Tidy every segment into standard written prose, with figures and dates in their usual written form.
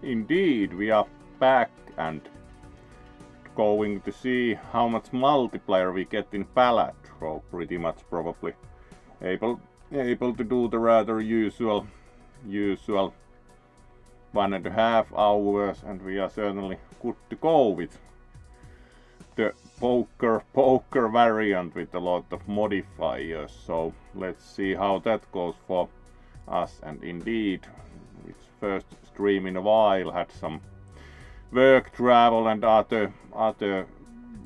indeed, we are back and going to see how much multiplier we get in Balatro. Pretty much probably able to do the rather usual 1.5 hours, and we are certainly good to go with the poker variant with a lot of modifiers. So let's see how that goes for us. And indeed, its first stream in a while had some work, travel and other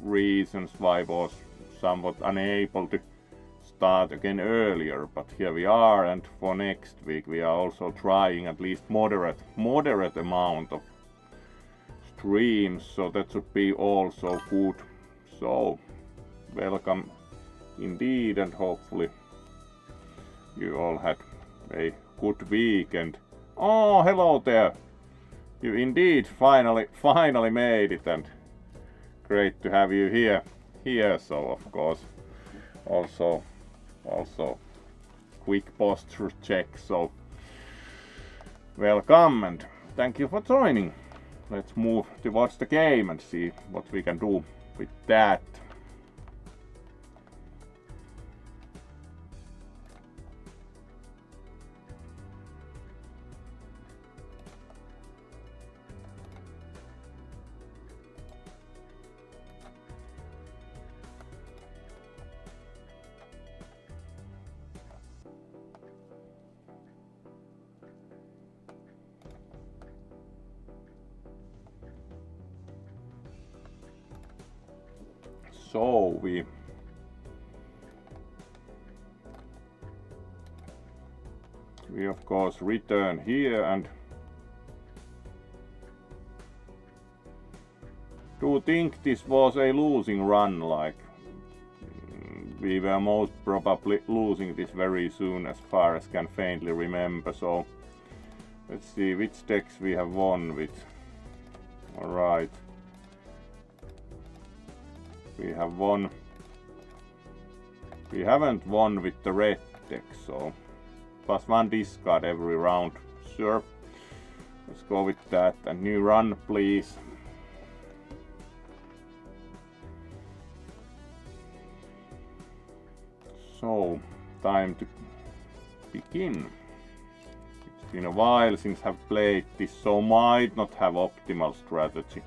reasons why I was somewhat unable to start again earlier, but here we are, and for next week we are also trying at least moderate amount of streams, so that should be also good. So welcome indeed, and hopefully you all had a good weekend. Oh, hello there! You indeed finally made it, and great to have you here. So of course also quick posture check. So welcome and thank you for joining. Let's move towards the game and see what we can do with that. So we of course return here, and do you think this was a losing run? Like, we were most probably losing this very soon, as far as can faintly remember. So let's see which decks we have won with. Alright. We haven't won with the red deck, so +1 discard every round. Sure, let's go with that. And new run, please. So, time to begin. It's been a while since I've played this, so might not have optimal strategy.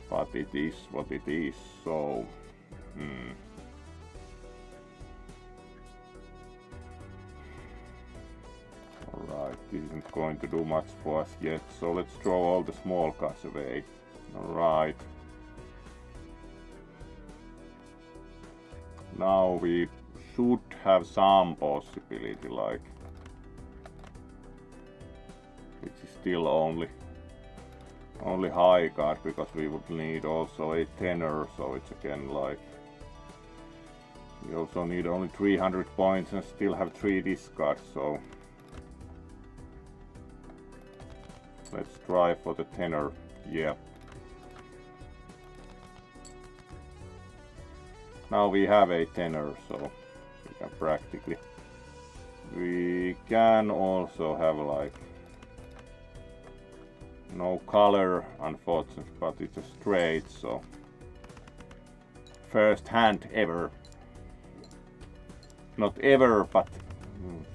But it is what it is, so Alright, this isn't going to do much for us yet, so let's throw all the small cards away. Alright. Now we should have some possibility, like, which is still only high card, because we would need also a tenor, so it's again like we also need only 300 points and still have 3 discards, so let's try for the tenor. Yeah. Now we have a tenor, so we can also have like no color, unfortunately, but it's a straight, so first hand ever. Not ever, but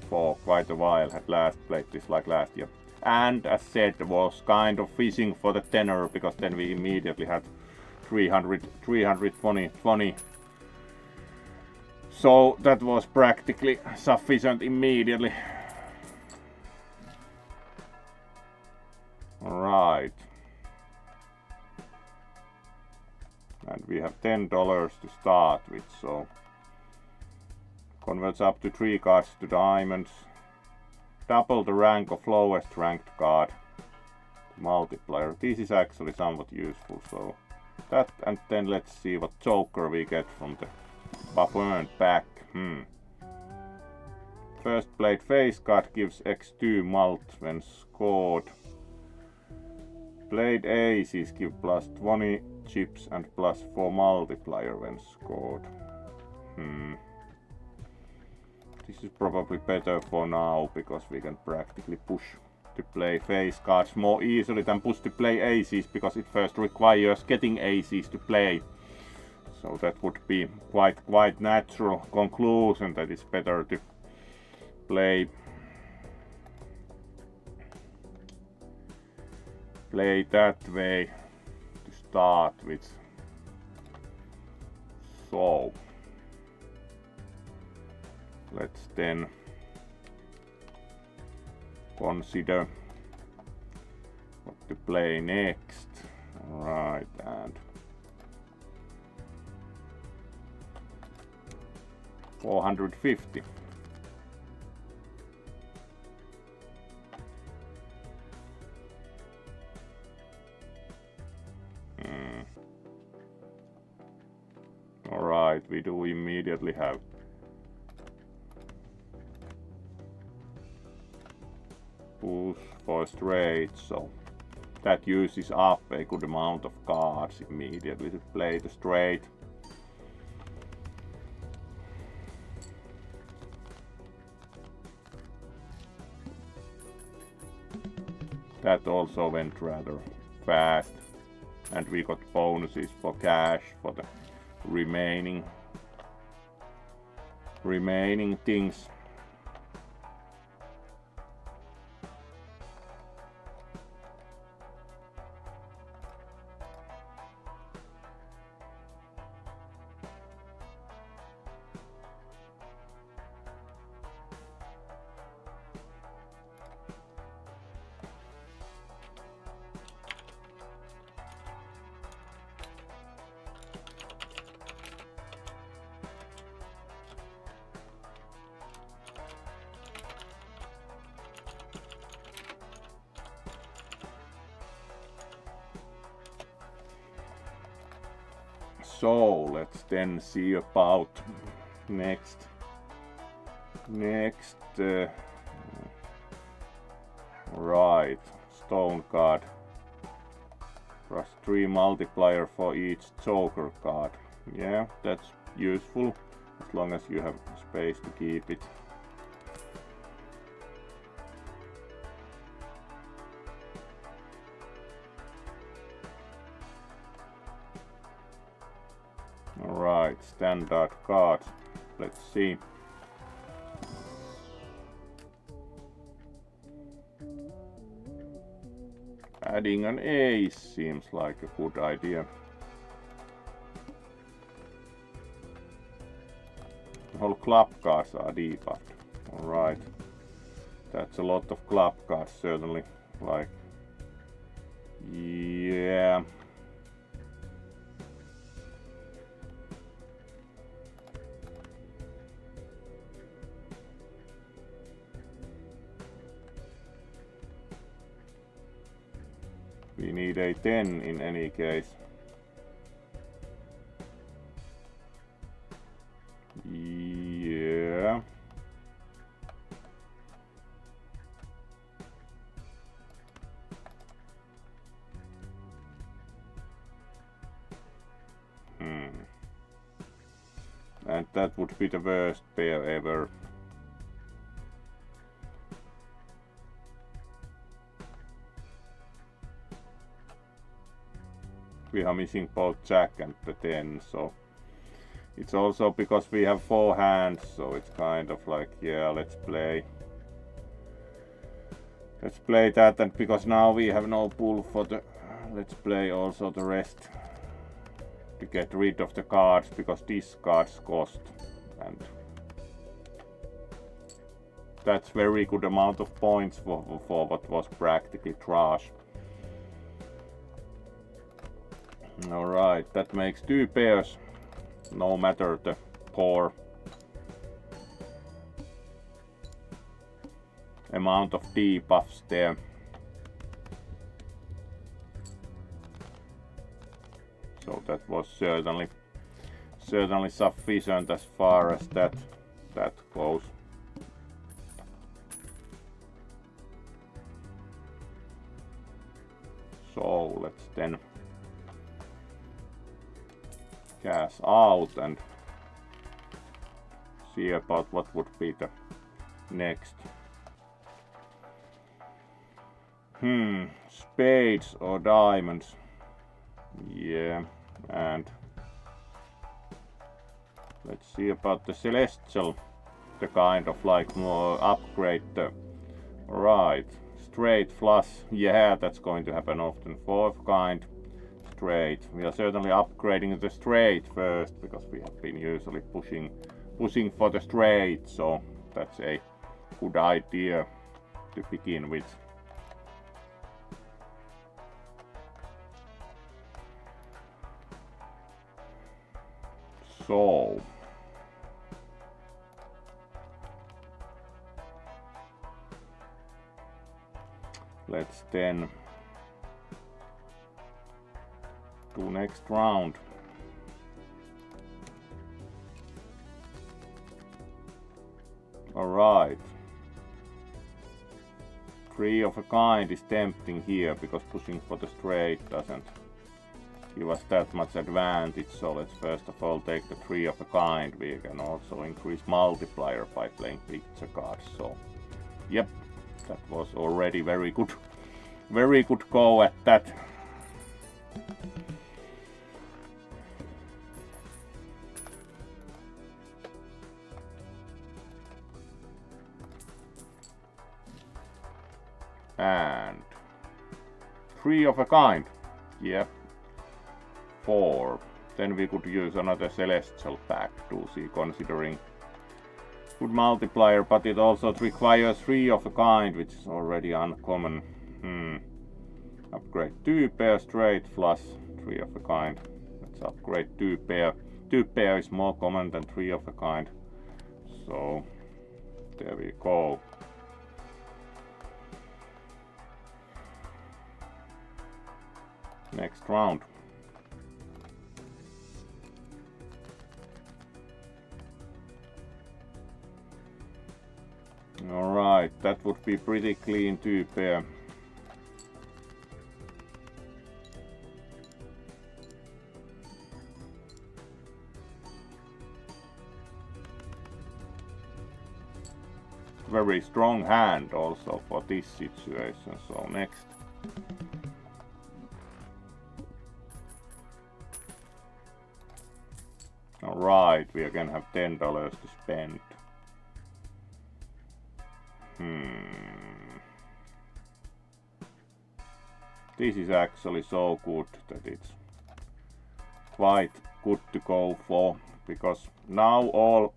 for quite a while. Had last played this like last year, and as said, was kind of fishing for the tenor, because then we immediately had 320. So that was practically sufficient immediately. Alright. And we have $10 to start with, so converts up to 3 cards to diamonds. Double the rank of lowest ranked card. Multiplier. This is actually somewhat useful, so that, and then let's see what joker we get from the buff earned back. First played face card gives X2 mult when scored. Played aces give +20 chips and +4 multiplier when scored. This is probably better for now, because we can practically push to play face cards more easily than push to play aces, because it first requires getting aces to play. So that would be quite natural conclusion that it's better to play that way to start with. So let's then consider what to play next. Alright, and 450. Alright, we do immediately have push for straight, so that uses up a good amount of cards immediately to play the straight. That also went rather fast, and we got bonuses for cash for the remaining things. So let's then see about next right, stone card plus 3 multiplier for each joker card. Yeah, that's useful as long as you have space to keep it. Alright, standard cards. Let's see. Adding an ace seems like a good idea. The whole club cards are debuffed. Alright. That's a lot of club cards, certainly. Like, yeah. We need a 10 in any case. Yeah. And that would be the worst pair ever. We are missing both Jack and the 10, so it's also because we have 4 hands, so it's kind of like, yeah, let's play that, and because now we have no pull for the, let's play also the rest to get rid of the cards, because these cards cost, and that's very good amount of points for what was practically trash. Alright, that makes 2 pairs, no matter the poor amount of debuffs there. So that was certainly sufficient as far as that goes. So let's then cash out and see about what would be the next. Spades or diamonds. Yeah, and let's see about the celestial, the kind of like more upgrade the right straight flush. Yeah, that's going to happen often. Fourth kind straight. We are certainly upgrading the straight first because we have been usually pushing for the straight, so that's a good idea to begin with. So let's then do next round. Alright. Three of a kind is tempting here because pushing for the straight doesn't give us that much advantage, so let's first of all take the three of a kind. We can also increase multiplier by playing picture cards, so yep, that was already very good go at that. And three of a kind, yep. 4. Then we could use another celestial pack to see, considering good multiplier, but it also requires 3 of a kind, which is already uncommon. Upgrade 2 pair straight flush, 3 of a kind. Let's upgrade 2 pair. 2 pair is more common than 3 of a kind. So there we go. Next round. Alright, that would be pretty clean 2 pair. Very strong hand also for this situation, so next. Alright, we again have $10 to spend. This is actually so good that it's quite good to go for, because now all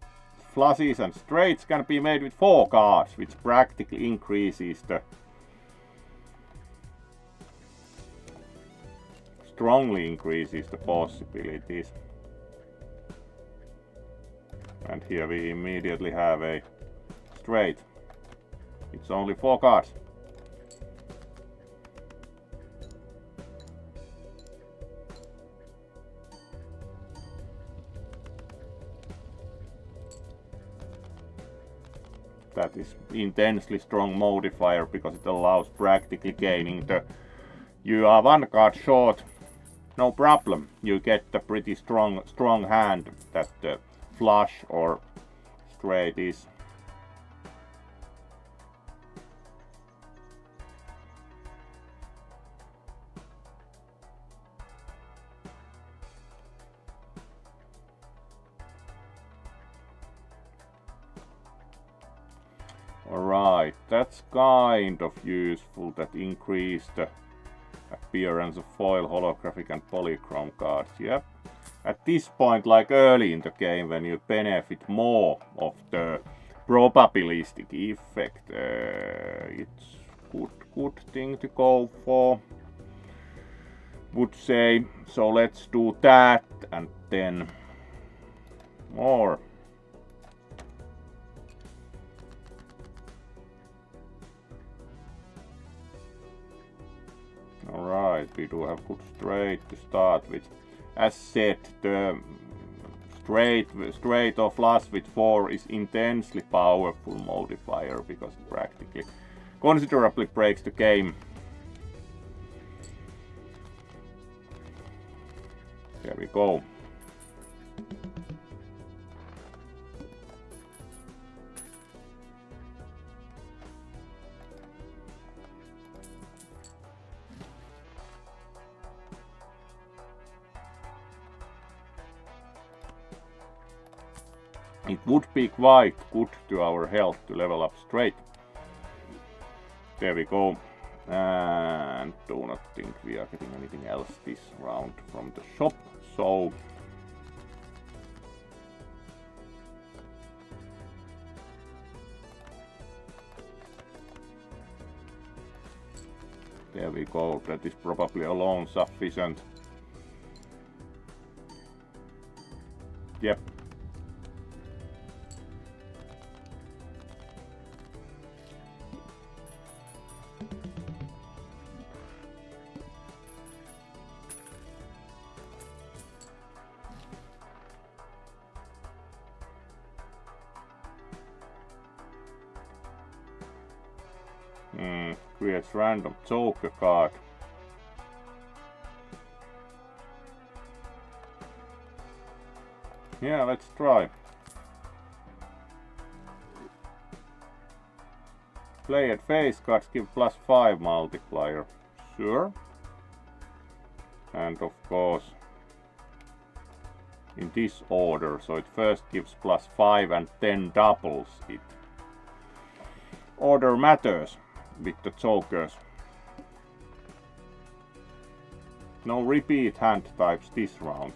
flushes and straights can be made with 4 cards, which practically increases the strongly increases the possibilities. And here we immediately have a straight. It's only 4 cards. That is intensely strong modifier because it allows practically gaining the... You are 1 card short, no problem. You get the pretty strong hand that the flush or straight is. Alright, that's kind of useful, that increase the appearance of foil, holographic and polychrome cards. Yep. At this point, like early in the game, when you benefit more of the probabilistic effect, it's good thing to go for, would say. So let's do that and then more. Alright, we do have good straight to start with. As said, the straight or flush with 4 is intensely powerful modifier because it practically considerably breaks the game. There we go. It would be quite good to our health to level up straight. There we go. And do not think we are getting anything else this round from the shop. So there we go. That is probably alone sufficient. Yep. Creates random joker card. Yeah, let's try. Play at face cards give +5 multiplier. Sure. And of course, in this order, so it first gives +5 and then doubles it. Order matters with the jokers. No repeat hand types this round.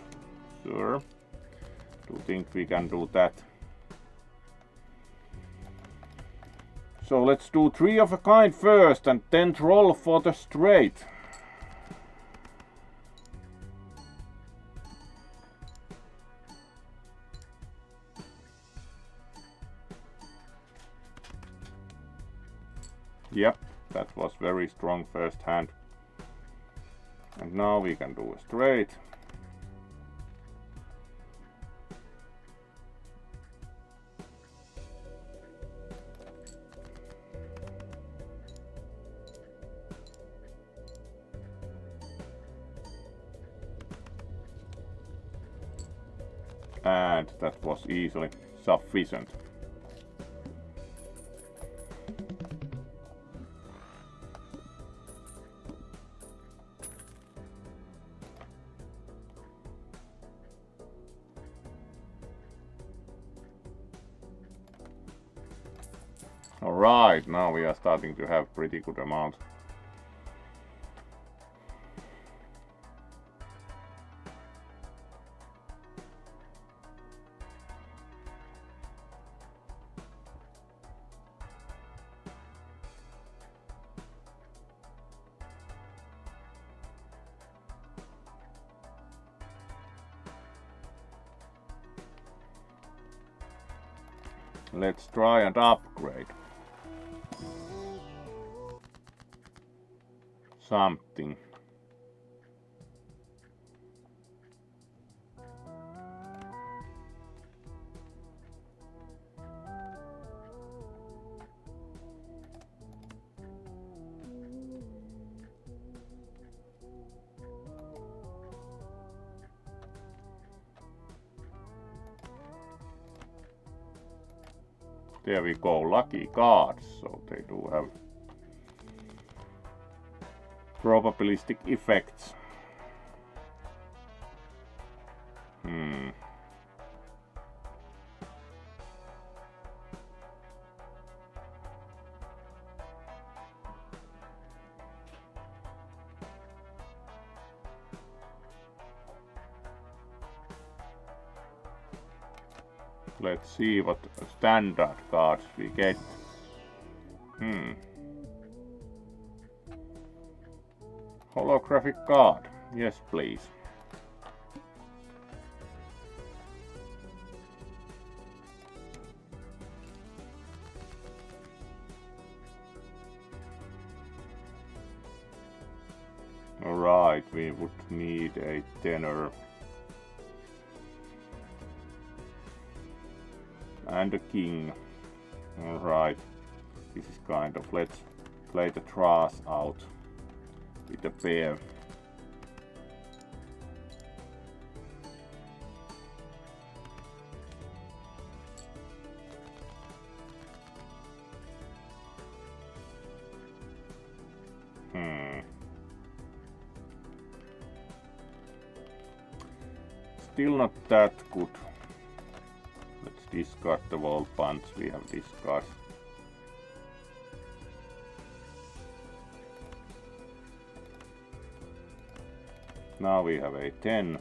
Sure. Do think we can do that. So let's do 3 of a kind first and then roll for the straight. Yep, that was very strong first hand. And now we can do a straight. And that was easily sufficient. Alright, now we are starting to have pretty good amount. Let's try and upgrade something. There we go, lucky cards, so they do have probabilistic effects. Let's see what standard cards we get. Holographic card. Yes, please. Alright, we would need a tenor. And a king. Alright. This is kind of, let's play the draws out with a pair. Still not that good. Let's discard the wall punch. We have discard. Now we have a 10.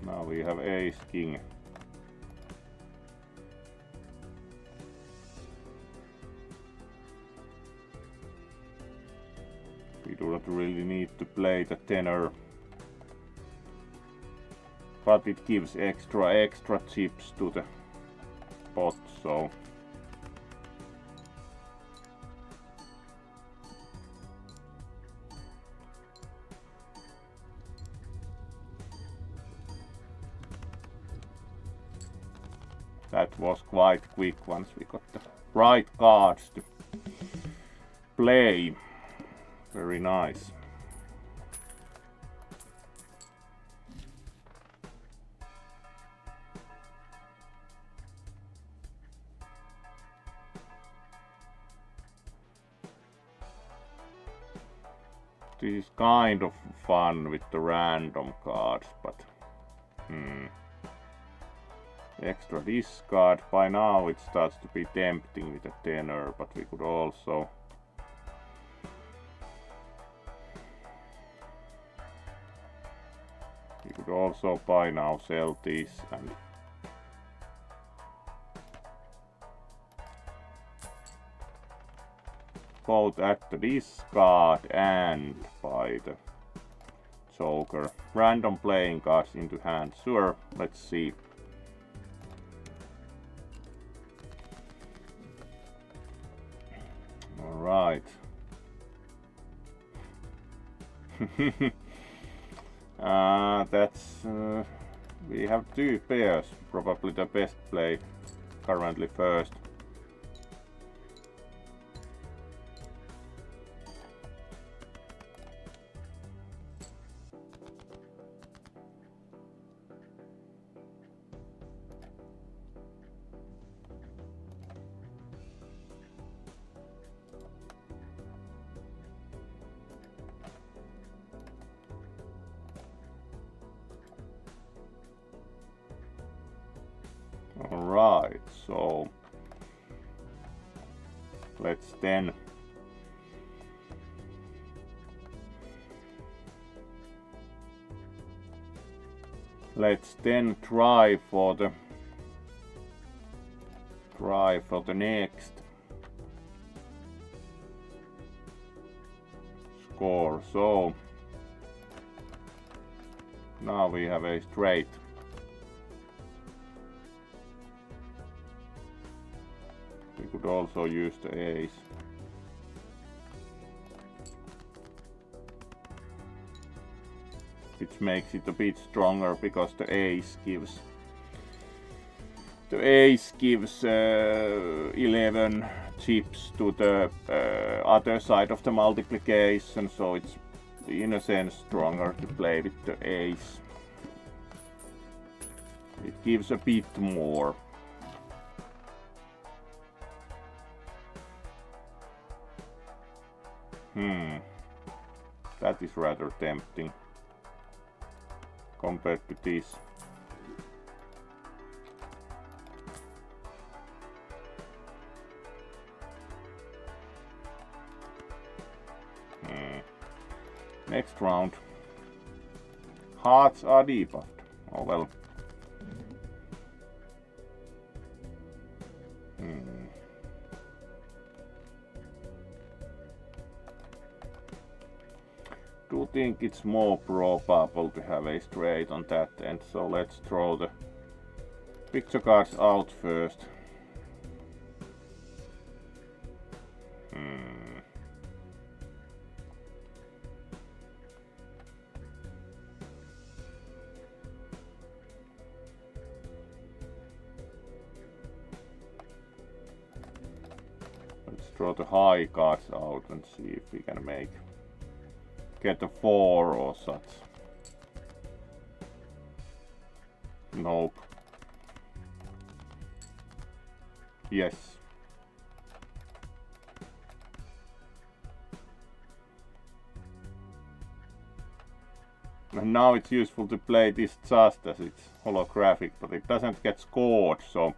Now we have ace king. We do not really need to play the tenor, but it gives extra chips to the pot, so that was quite quick once we got the right cards to play. Very nice. This is kind of fun with the random cards, but extra discard. By now it starts to be tempting with a tenor, but we could also by now sell these and both at the discard and buy the joker. Random playing cards into hand. Sure, let's see. Alright. We have two pairs, probably the best play currently first. Alright, so let's then try for the next score. So now we have a straight. We could also use the ace. Which makes it a bit stronger because the ace gives 11 chips to the other side of the multiplication, so it's in a sense stronger to play with the ace. It gives a bit more. That is rather tempting compared to this. Next round. Hearts are debuffed. Oh well. Do think it's more probable to have a straight on that end, so let's throw the picture cards out first. Let's throw the high cards out and see if we can get a 4 or such. Nope. Yes. Now it's useful to play this just as it's holographic, but it doesn't get scored, so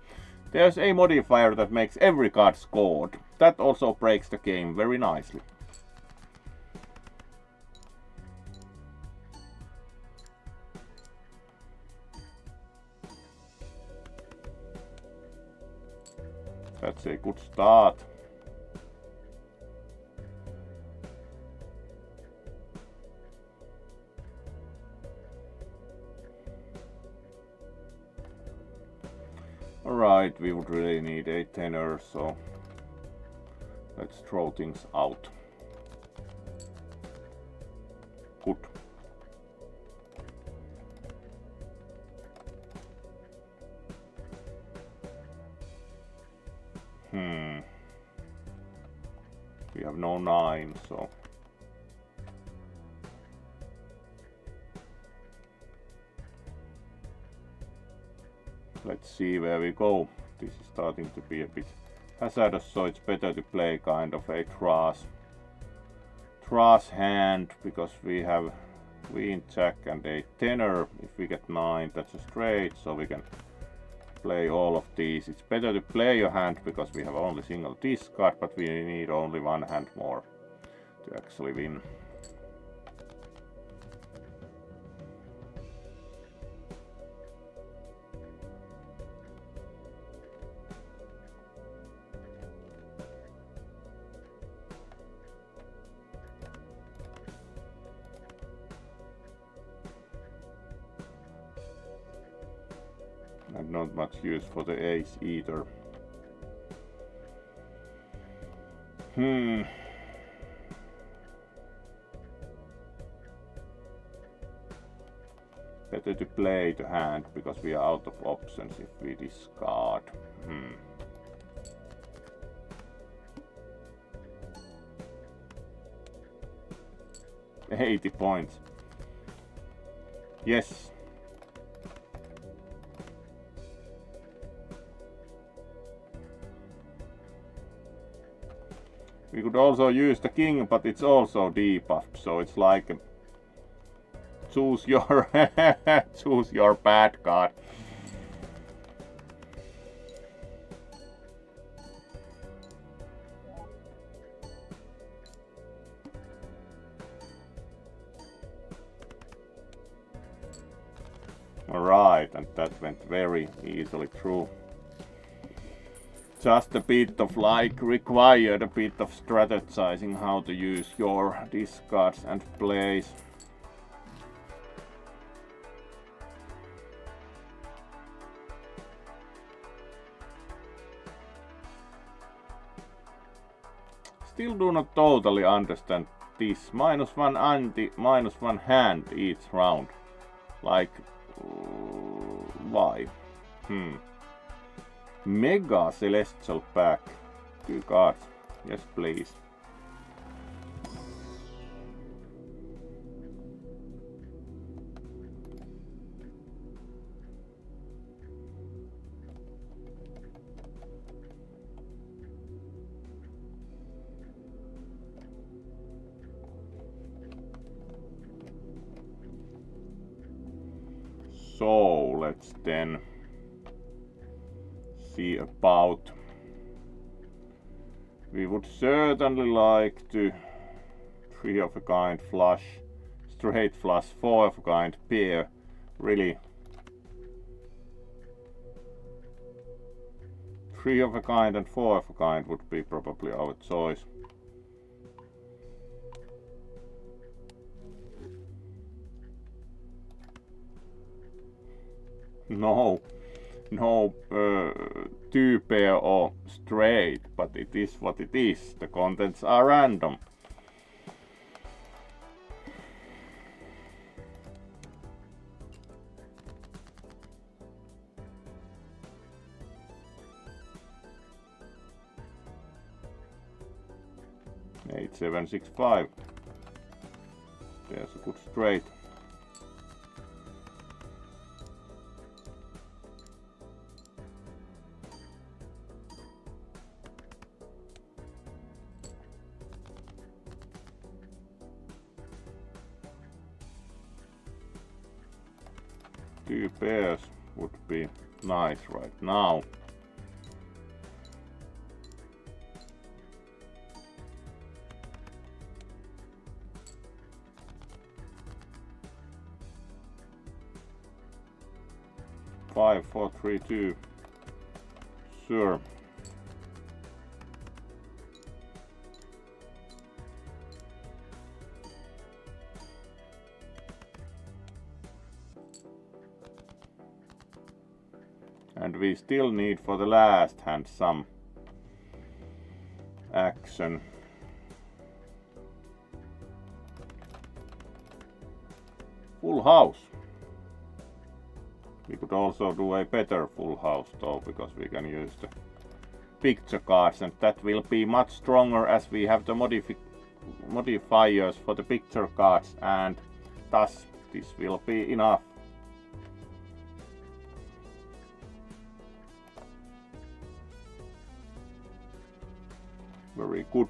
there's a modifier that makes every card scored. That also breaks the game very nicely. That's a good start. Alright, we would really need a tenor, so let's throw things out. Good. We have no 9, so let's see where we go. This is starting to be a bit hazardous, so it's better to play kind of a truss hand, because we have queen, jack and a tenor. If we get 9, that's a straight, so we can play all of these. It's better to play your hand because we have only single discard, but we need only one hand more to actually win. And not much use for the ace either. Better to play the hand because we are out of options if we discard. 80 points. Yes. We could also use the king, but it's also debuffed, so it's like choose your choose your bad card. Alright, and that went very easily through. Just a bit of required a bit of strategizing how to use your discards and plays. Still do not totally understand this. -1 anti, -1 hand each round. Like, why? Mega Celestial Pack. 2 cards. Yes, please. So let's then see about. We would certainly like to 3 of a kind flush, straight flush, 4 of a kind pair. Really, 3 of a kind and 4 of a kind would be probably our choice. No, 2 pair or straight, but it is what it is. The contents are random. Eight, 7, 6, 5. There's a good straight. 2 pairs would be nice right now. Five, 4, 3, 2. Sure. And we still need for the last hand some action. Full house. We could also do a better full house though, because we can use the picture cards, and that will be much stronger as we have the modifiers for the picture cards, and thus this will be enough. Very good.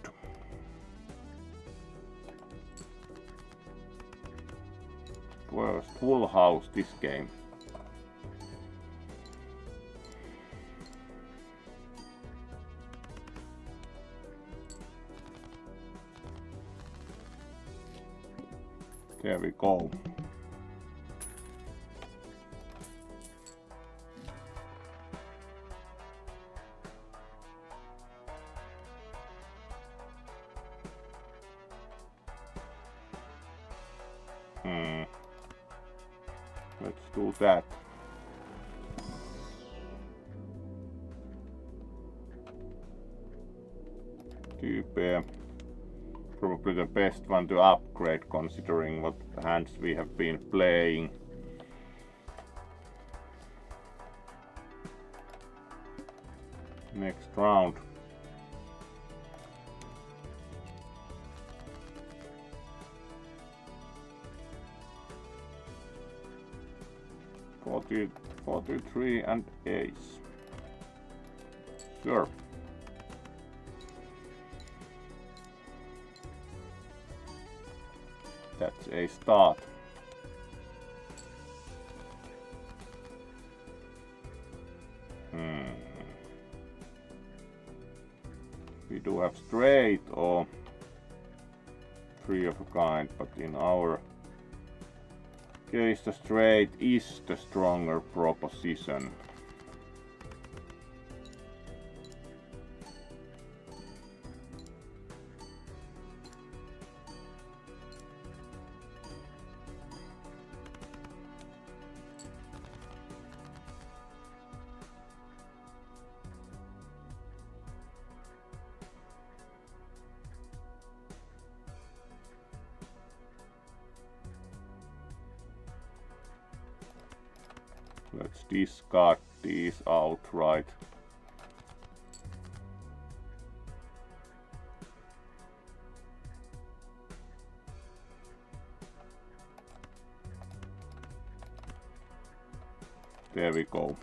First full house this game. There we go. Let's do that. Two pair. Probably the best one to upgrade considering what hands we have been playing. Next round. $40, 43 and ace. Sure. That's a start. We do have straight or three of a kind, but in our case the straight is the stronger proposition. Let's discard these outright. There we go.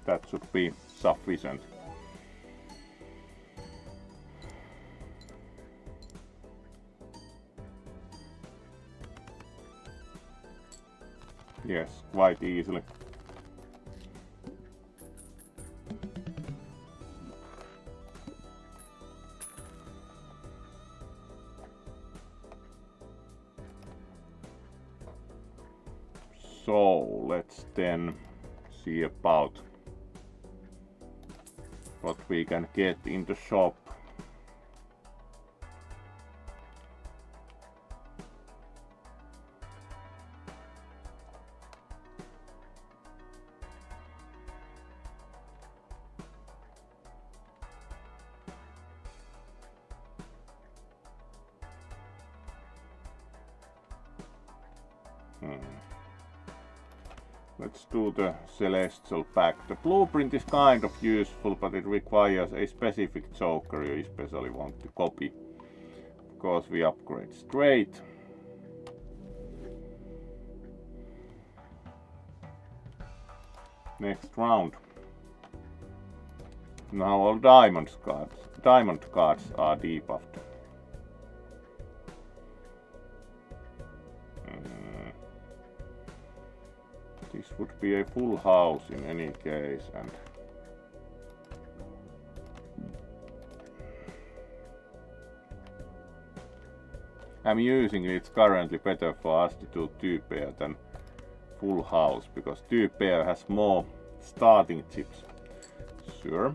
That should be sufficient. Yes, quite easily. So let's then see about what we can get in the shop. Let's do the Celestial pack. The blueprint is kind of useful, but it requires a specific joker you especially want to copy, because we upgrade straight. Next round. Now all diamond cards are debuffed. This would be a full house in any case, and I'm using it's currently better for us to do two pair than full house, because two pair has more starting chips. Sure.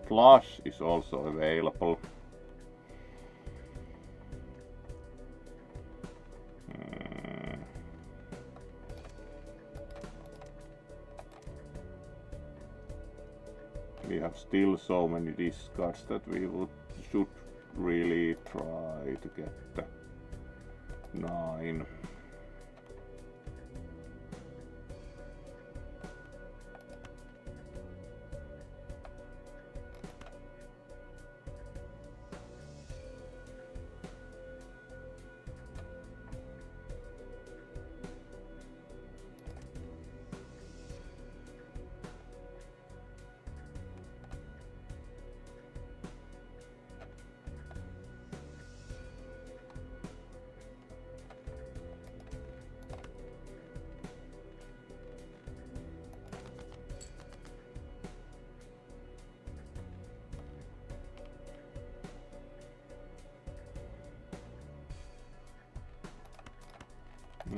Flush is also available. We have still so many discards that we should really try to get the 9.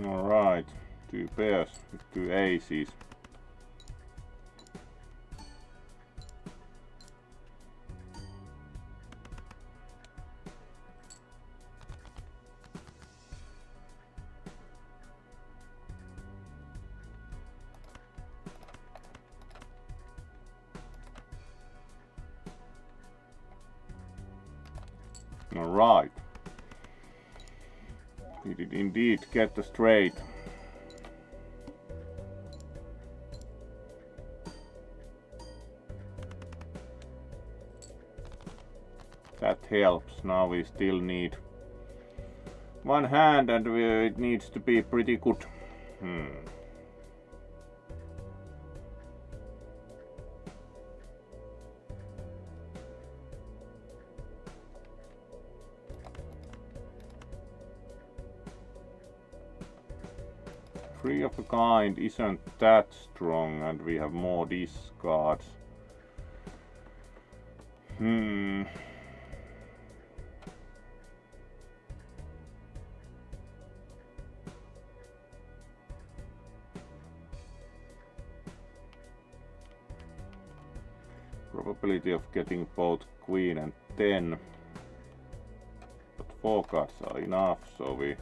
Alright, two pairs with two aces. Alright. We did indeed get the straight. That helps. Now we still need one hand, and it needs to be pretty good. Three of a kind isn't that strong, and we have more discards. Probability of getting both queen and 10. But 4 cards are enough, so we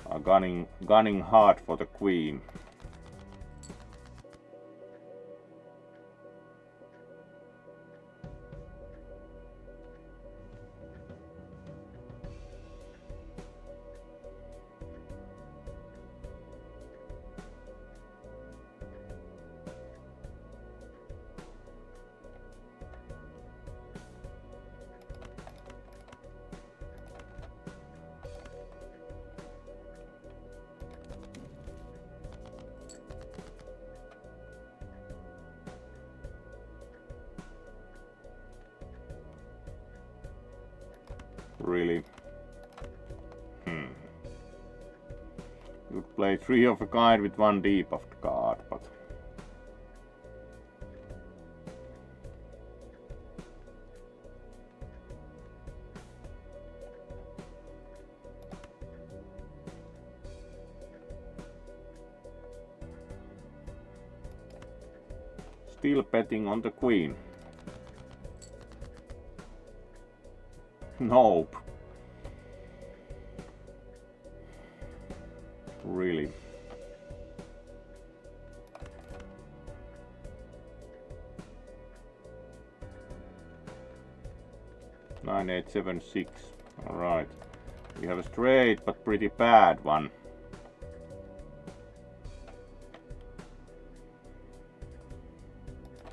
are gunning hard for the queen. Really? You'd play 3 of a kind with 1 debuffed card, but still betting on the queen. Nope. Really. 9876. Alright. We have a straight but pretty bad one.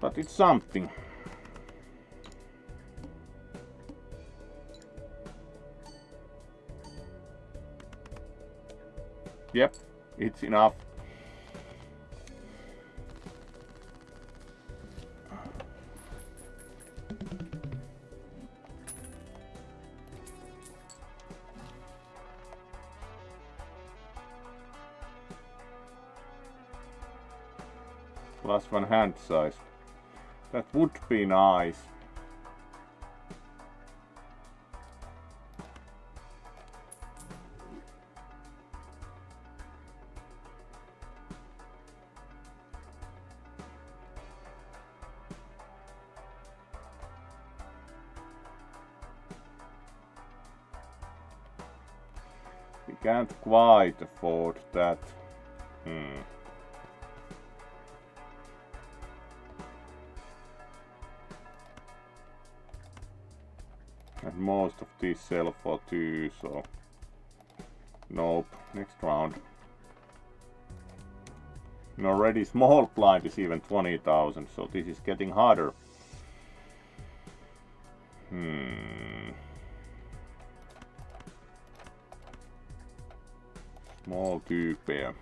But it's something. Yep, it's enough. +1 hand size. That would be nice. We can't quite afford that. And most of these sell for 2, so nope. Next round. And already small blind is even 20,000, so this is getting harder. Small 2 pair.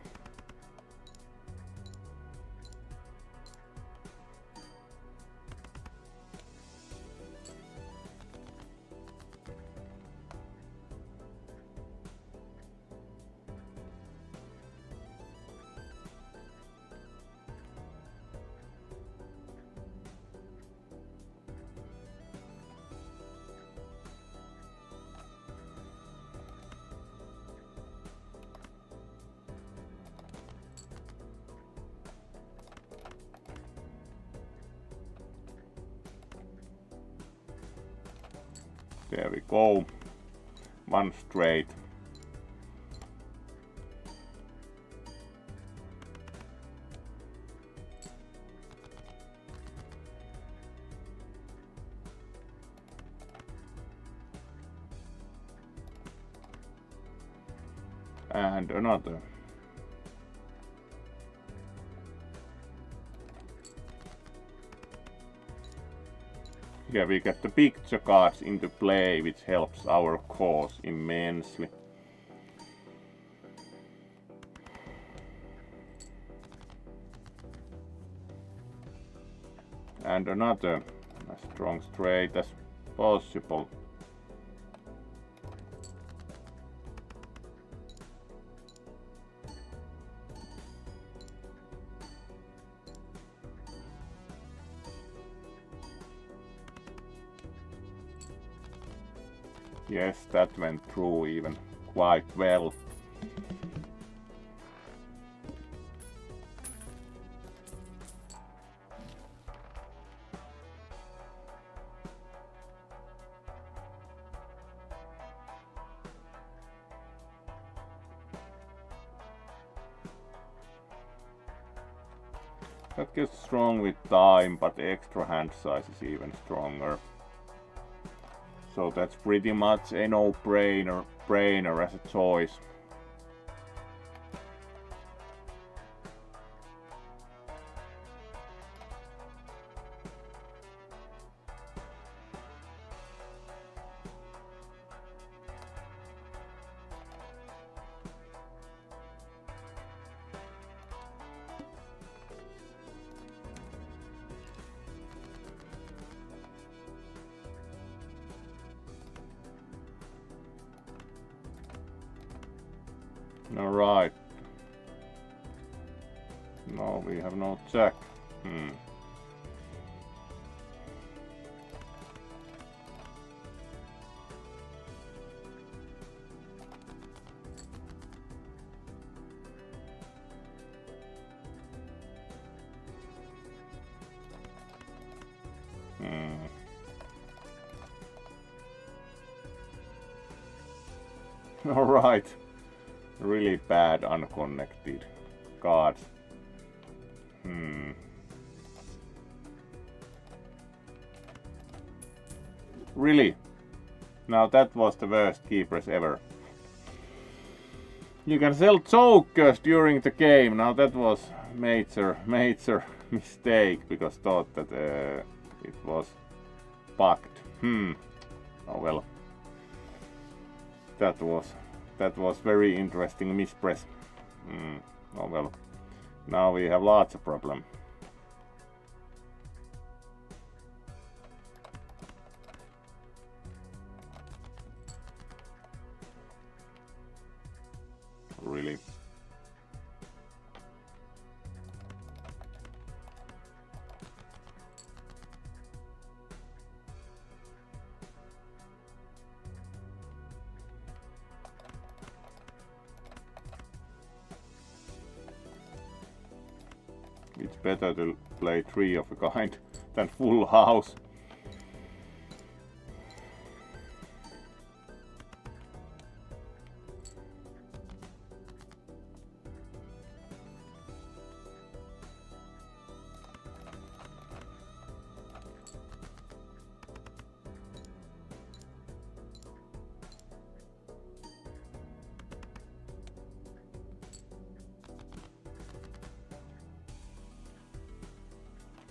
There we go. 1 straight. And another. Yeah, we get the picture cards into play, which helps our cause immensely. And another as strong straight as possible. Yes, that went through even quite well. That gets strong with time, but the extra hand size is even stronger. So that's pretty much a no-brainer as a choice. Alright. No, we have no jack. Alright. Really bad unconnected cards. Really? Now that was the worst key press ever. You can sell jokers during the game. Now that was major mistake because thought that it was bugged. Oh well. That was very interesting mispress. Oh well. Now we have lots of problem. Really. It's better to play 3 of a kind than full house.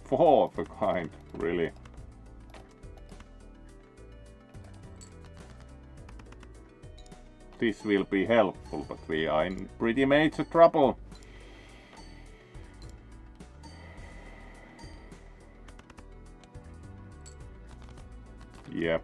Four of a kind, really. This will be helpful, but we are in pretty major trouble. Yep.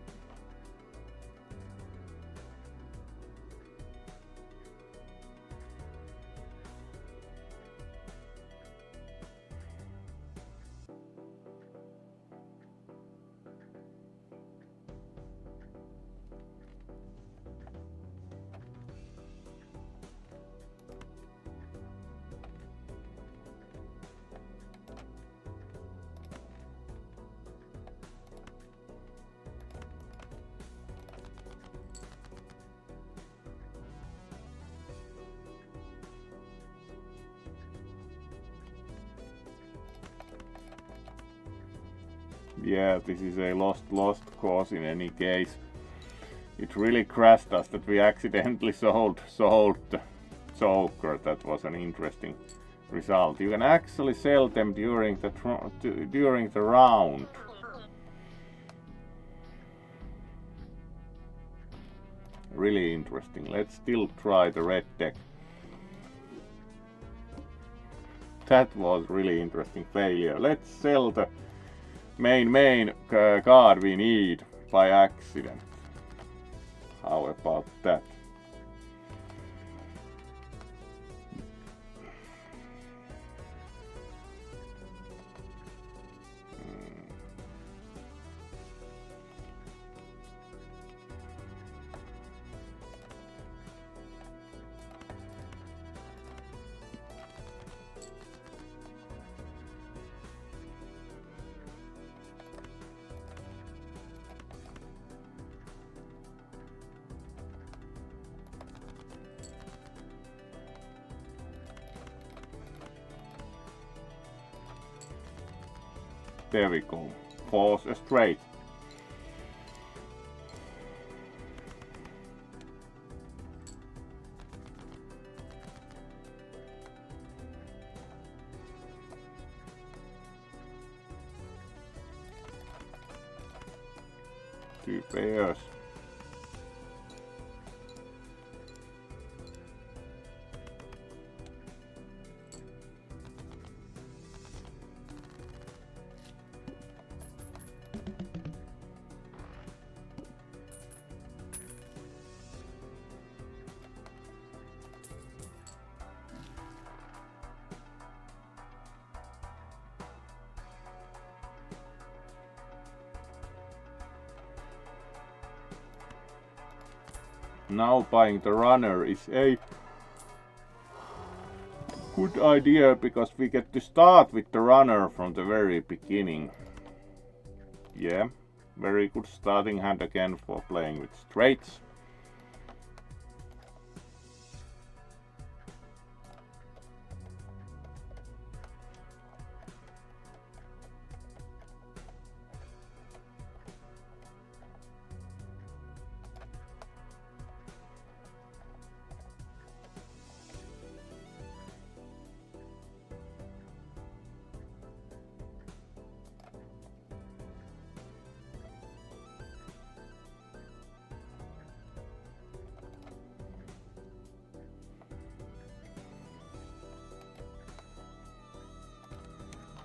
Yeah, this is a lost cause in any case. It really crashed us that we accidentally sold the Joker. That was an interesting result. You can actually sell them during the round. Really interesting. Let's still try the red deck. That was really interesting failure. Let's sell the main card we need by accident. How about that? There we go. Force straight. Two pairs. Now buying the runner is a good idea because we get to start with the runner from the very beginning. Yeah, very good starting hand again for playing with straights.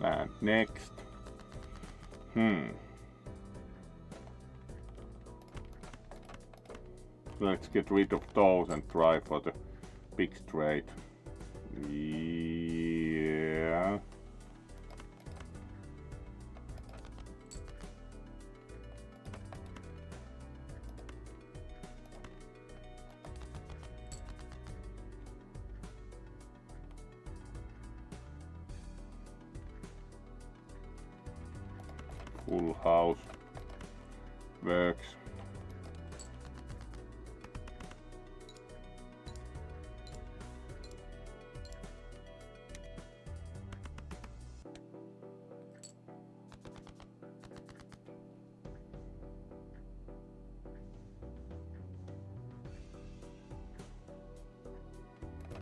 And next. Let's get rid of those and try for the big straight. Yeah. Full house works.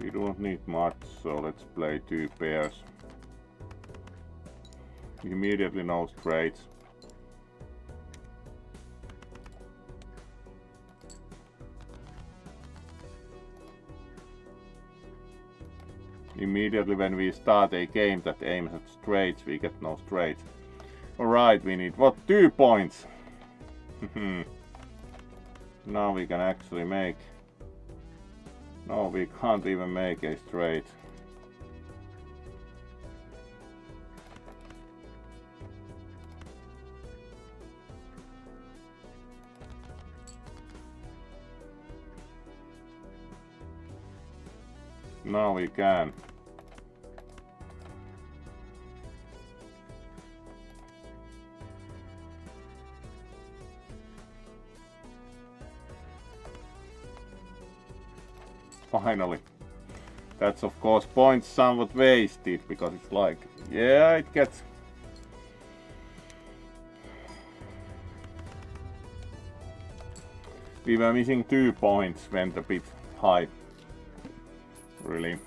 We don't need much, so let's play 2 pairs. Immediately no straights. Immediately when we start a game that aims at straights, we get no straights. Alright, we need what? 2 points! Now we can actually make... No, we can't even make a straight. Now we can. Finally. That's of course points somewhat wasted, because it's like, yeah, it gets... We were missing 2 points, went a bit high. Really.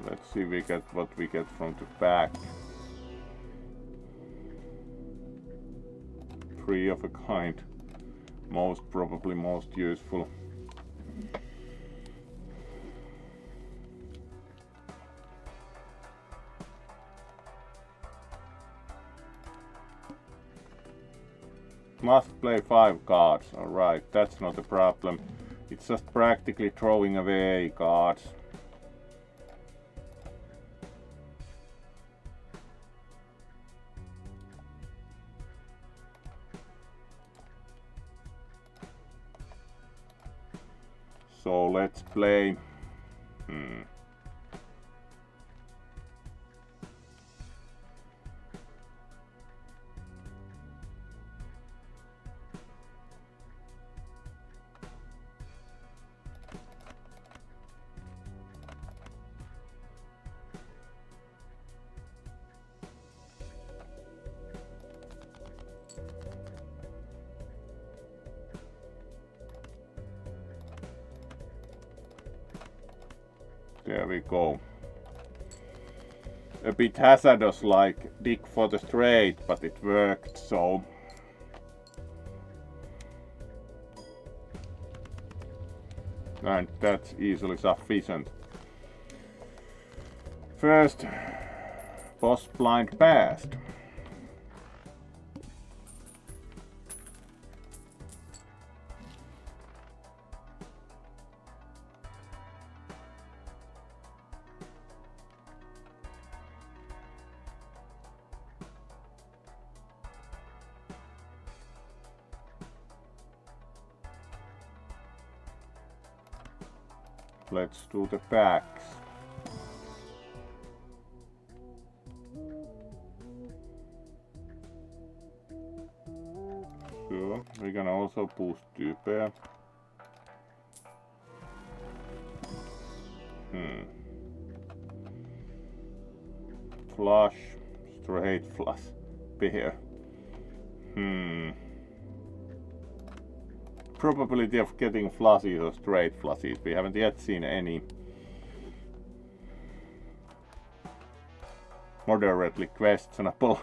Let's see what we get from the back. 3 of a kind. Probably most useful. Must play 5 cards. Alright, that's not a problem. It's just practically throwing away cards. So let's play. There we go. A bit hazardous, like dig for the straight, but it worked, so... And that's easily sufficient. First, boss blind passed. Let's do the packs. So we can also boost 2 pair. flush, straight flush, pair. Probability of getting flushes or straight flushes. We haven't yet seen any. Moderately questionable.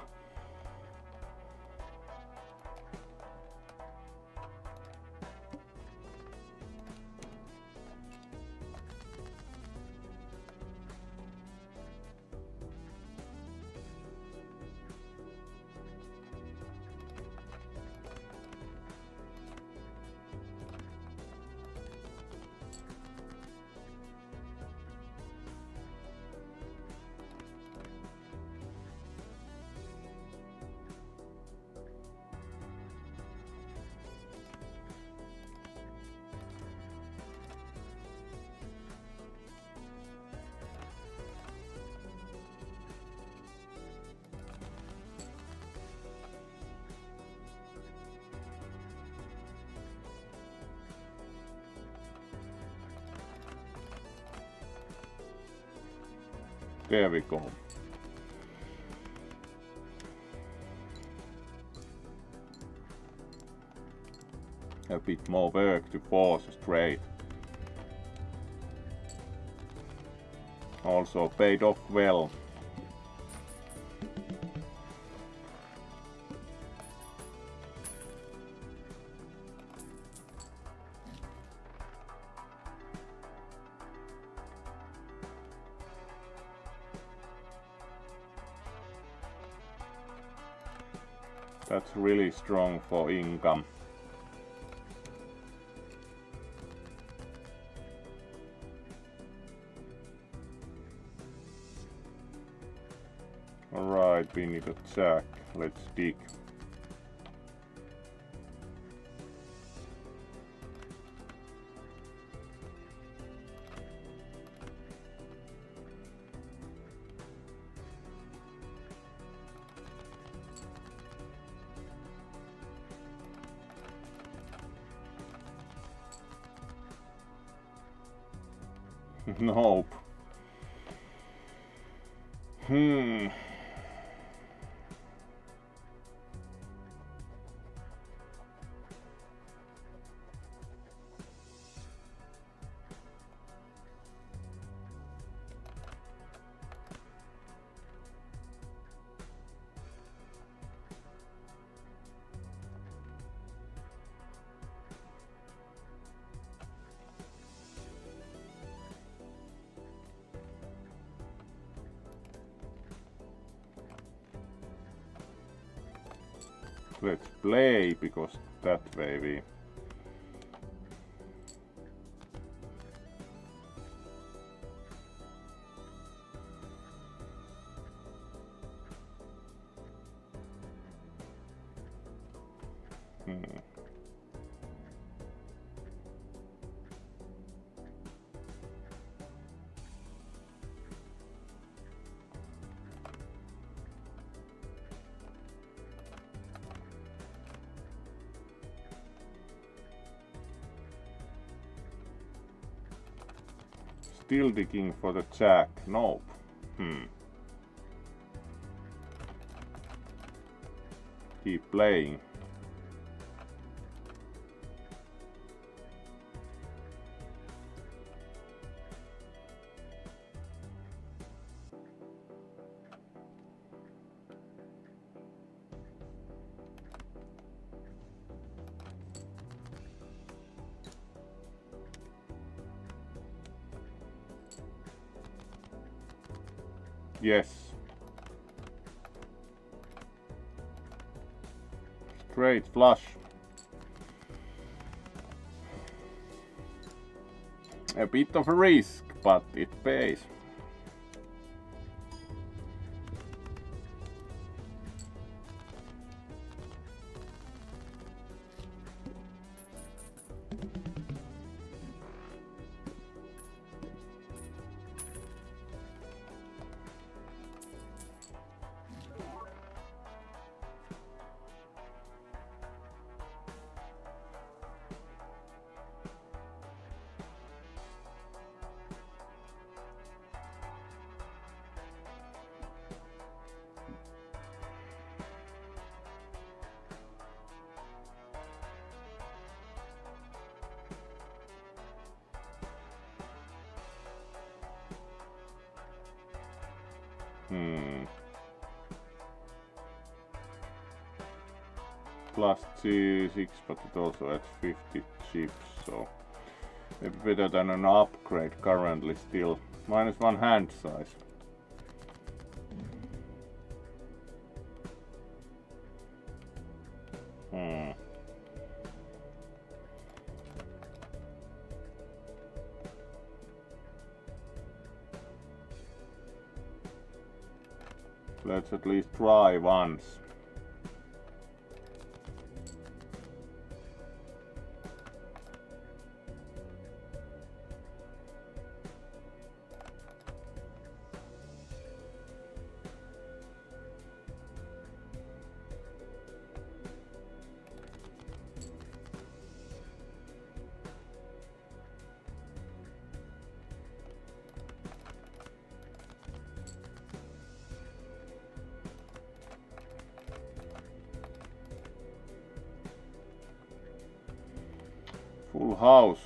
There we go. A bit more work to force straight. Also paid off well. That's really strong for income. Alright, we need a jack. Let's dig. Nope. Let's play, because that way we... Still digging for the jack. Nope. Keep playing. Yes. Straight flush. A bit of a risk, but it pays. Plus G6, but it also adds 50 chips, so maybe better than an upgrade currently still. -1 hand size. Let's at least try once. Full house.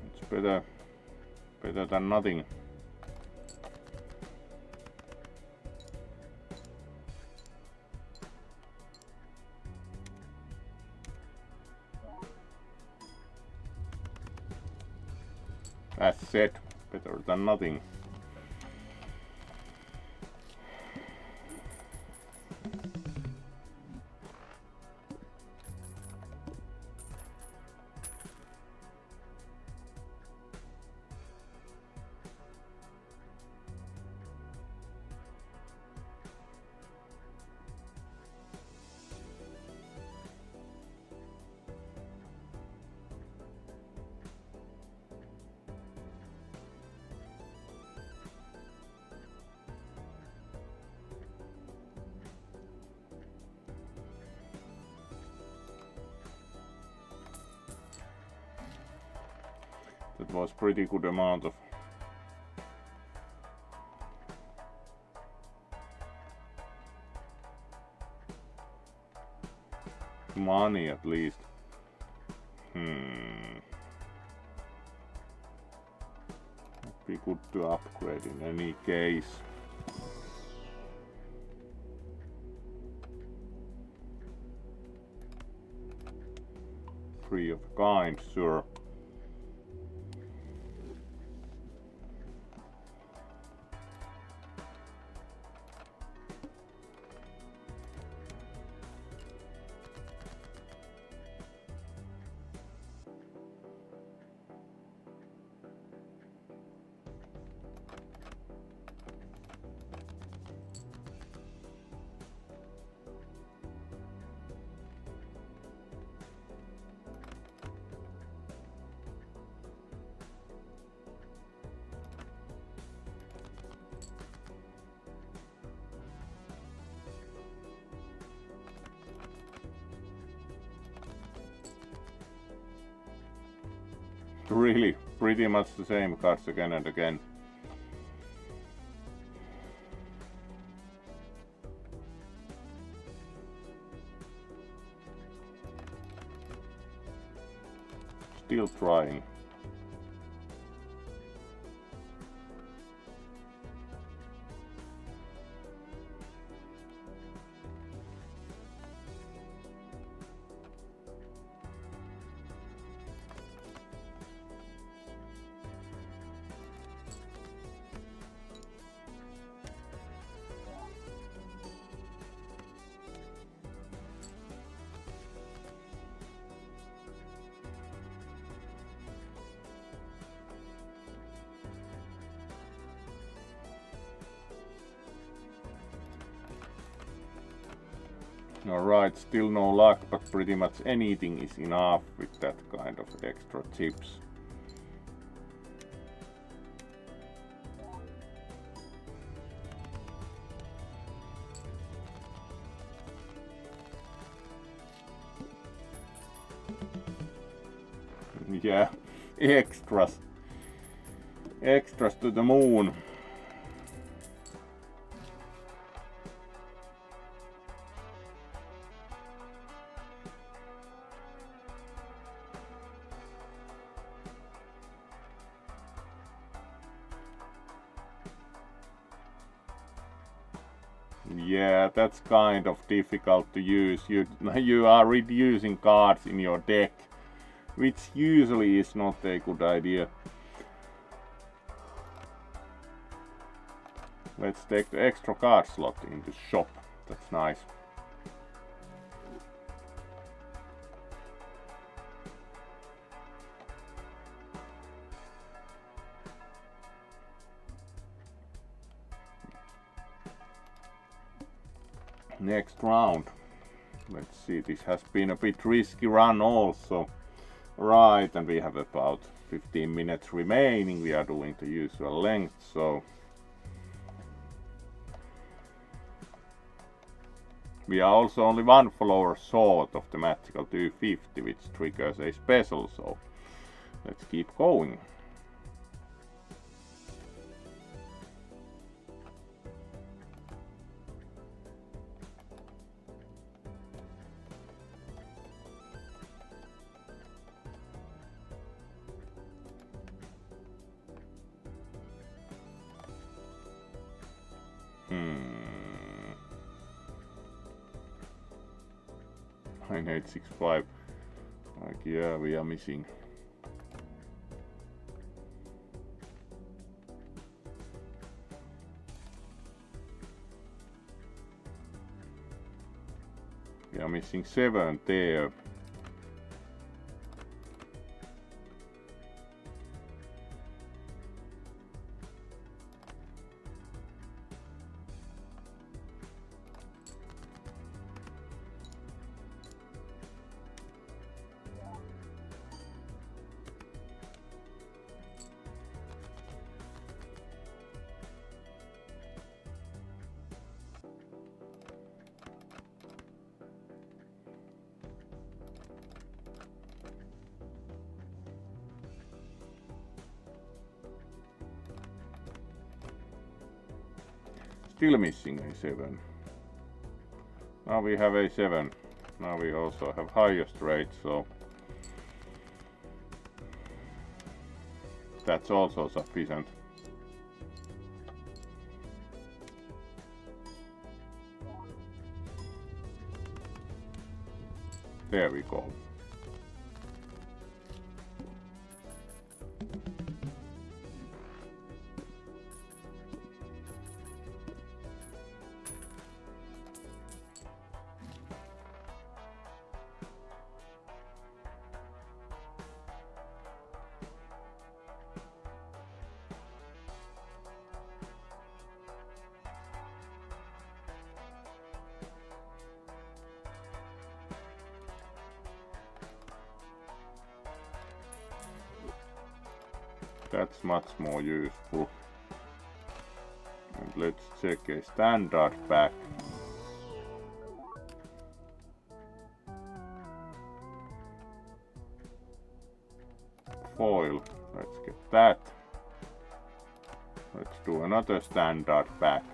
It's better than nothing. As said, better than nothing. That was pretty good amount of money at least. Would be good to upgrade in any case. Free of kind, sure. Really, pretty much the same cards again and again. Still trying. Alright, still no luck, but pretty much anything is enough with that kind of extra chips. Yeah, extras. Extras to the moon. Yeah, that's kind of difficult to use. You are reducing cards in your deck, which usually is not a good idea. Let's take the extra card slot into shop. That's nice. Next round. Let's see, this has been a bit risky run also. Right, and we have about 15 minutes remaining. We are doing the usual length, so we are also only one follower short of the magical 250, which triggers a special, so let's keep going. Hmm. 9865. Like, yeah, we are missing. We are missing 7 there. Still missing a 7. Now we have a 7. Now we also have highest rate, so that's also sufficient. There we go. That's much more useful. And let's check a standard pack. Foil, let's get that. Let's do another standard pack.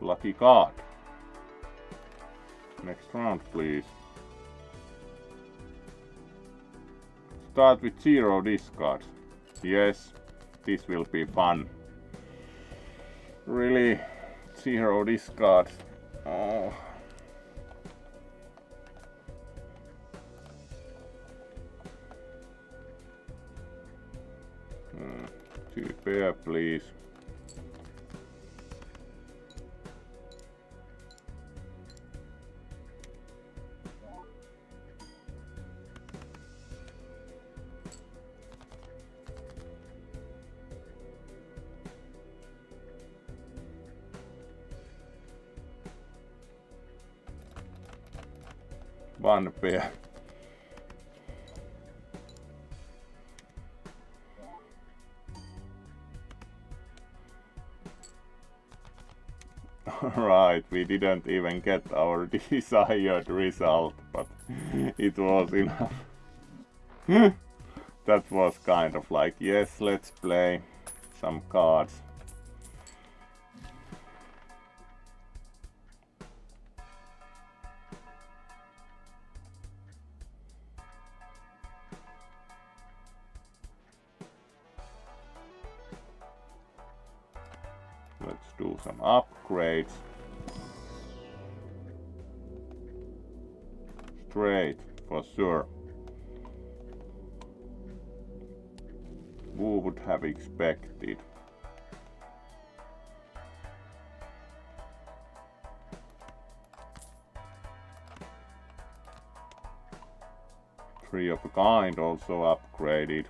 Lucky card. Next round, please. Start with 0 discards. Yes, this will be fun. Really? 0 discards. Oh. 2 pair, please. One pair. Right, we didn't even get our desired result, but it was enough. That was kind of like, yes, let's play some cards. Let's do some upgrades. Straight, for sure. Who would have expected? Three of a kind also upgraded.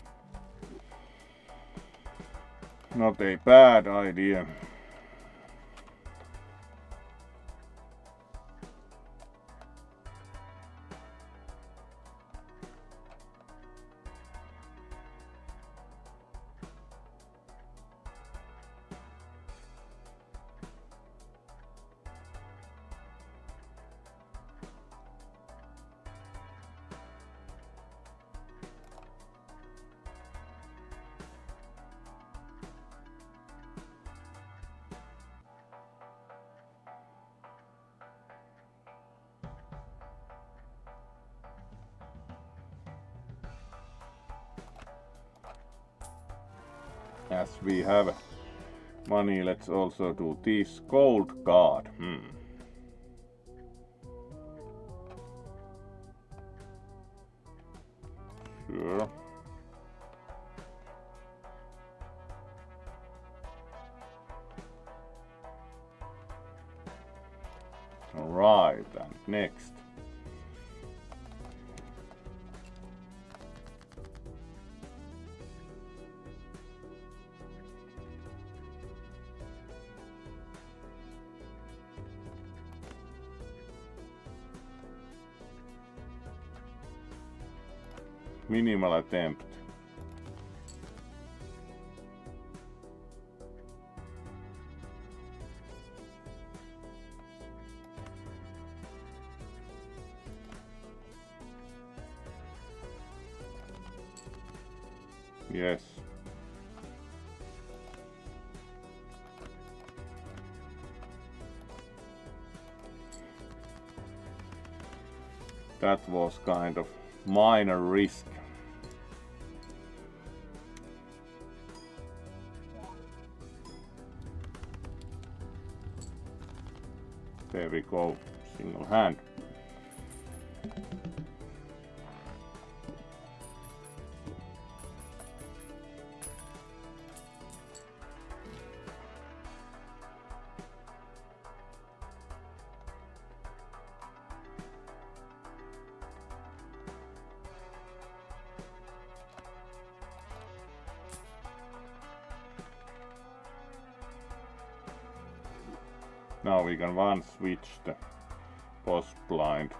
Not a bad idea. As we have money, let's also do this gold card. Sure. Alright, and next. Minimal attempt. Yes. That was kind of minor risk. There we go, single hand. Now we can one switch the boss blind.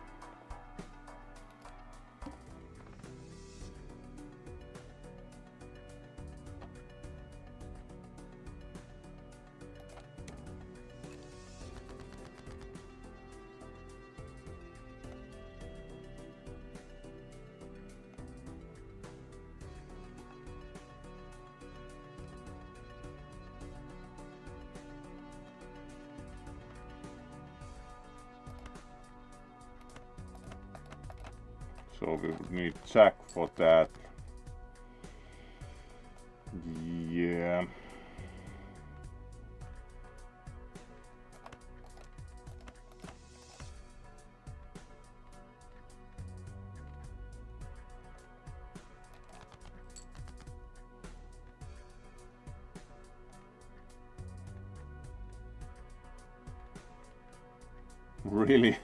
So we would need jack for that. Yeah. Really?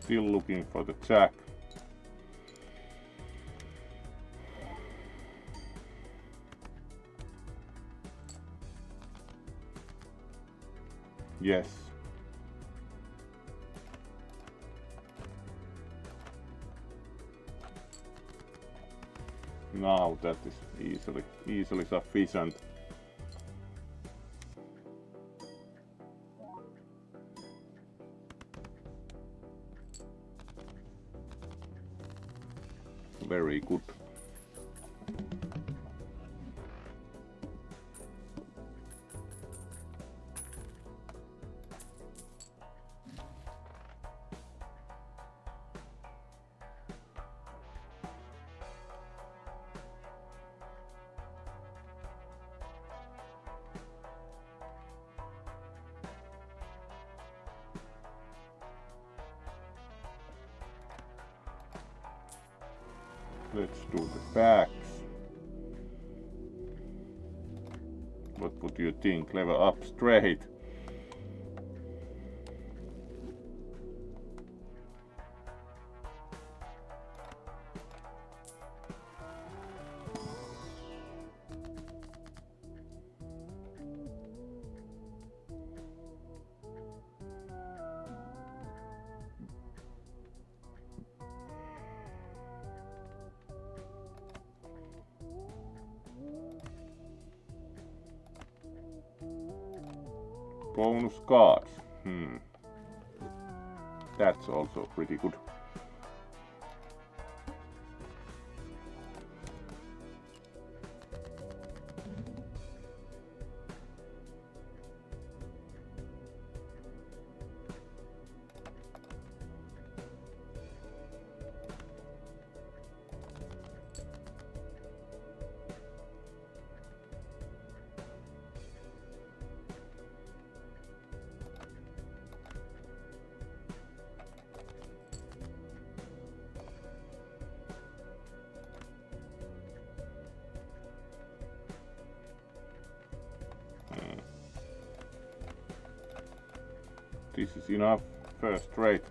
Still looking for the jack. Yes. Now that is easily sufficient. Very good. Let's do the backs. What would you think? Level up straight. Bonus cards. That's also pretty good. This is enough first rate.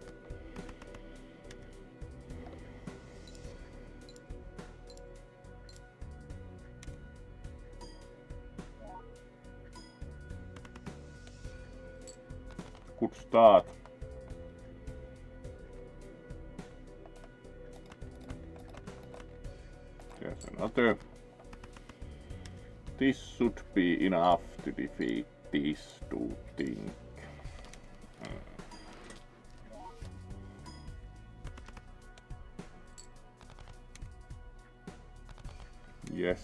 Good start. There's another. This should be enough to defeat these two things. Yes.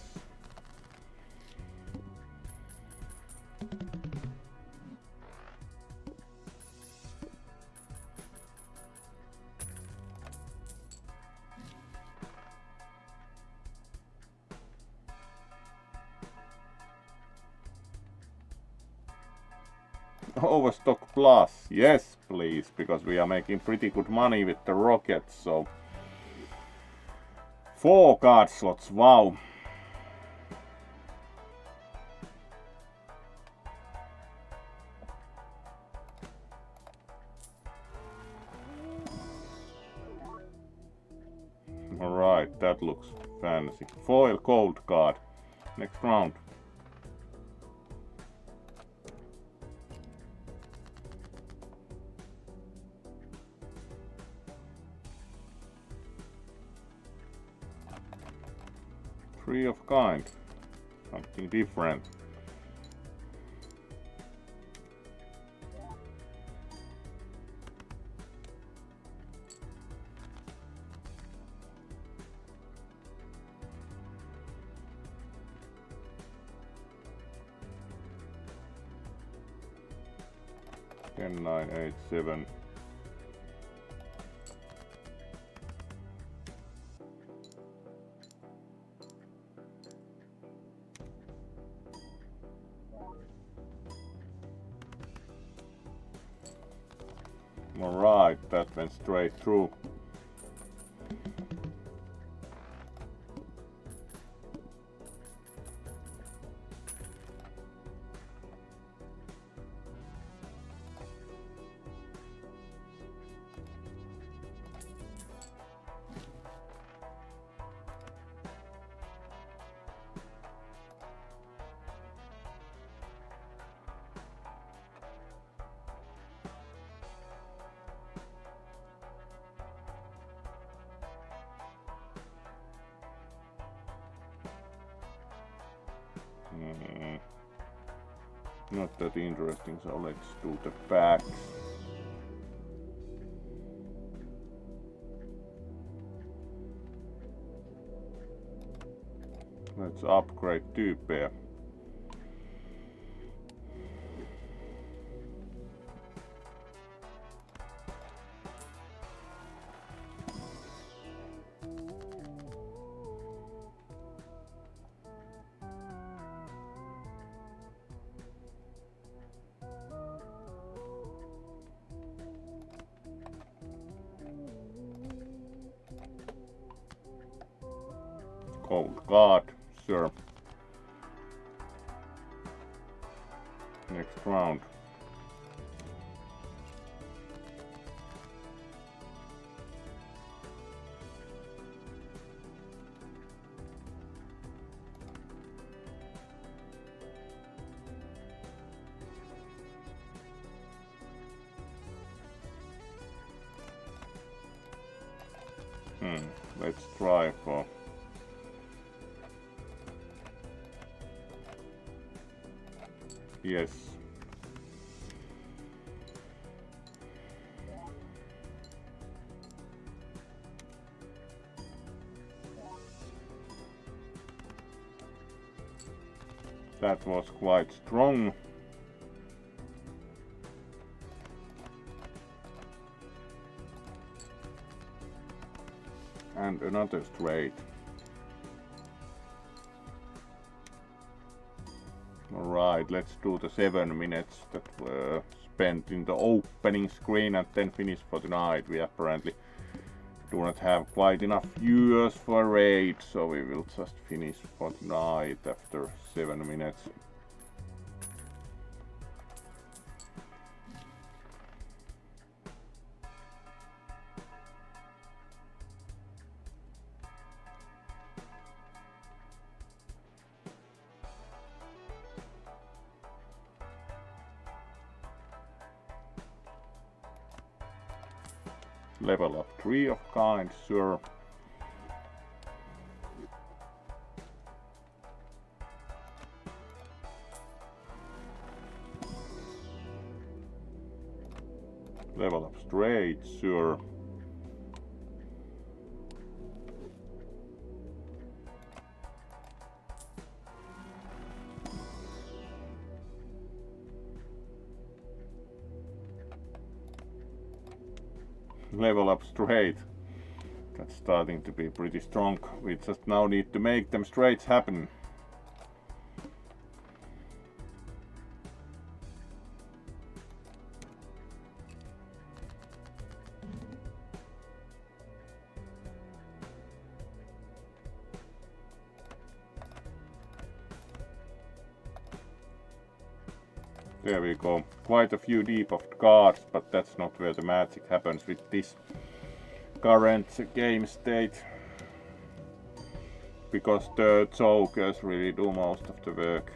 Overstock plus, yes please, because we are making pretty good money with the rockets, so 4 card slots, wow. Alright, that looks fancy. Foil gold card. Next round. Three of kind. Something different. Ten, 9, 8, 7. Alright, that went straight through. Not that interesting, so let's do the packs. Let's upgrade 2 pair. Gold card, sure. Next round. Let's try for yes. That was quite strong. And another straight. Alright, let's do the 7 minutes that were spent in the opening screen and then finish for tonight. We apparently do not have quite enough viewers for a raid, so we will just finish for tonight after 7 minutes. Level up 3 of kind, sure. Level up straight, sure. Level up straight. That's starting to be pretty strong. We just now need to make them straights happen. There we go. Quite a few debuffed cards, but that's not where the magic happens with this current game state. Because the jokers really do most of the work.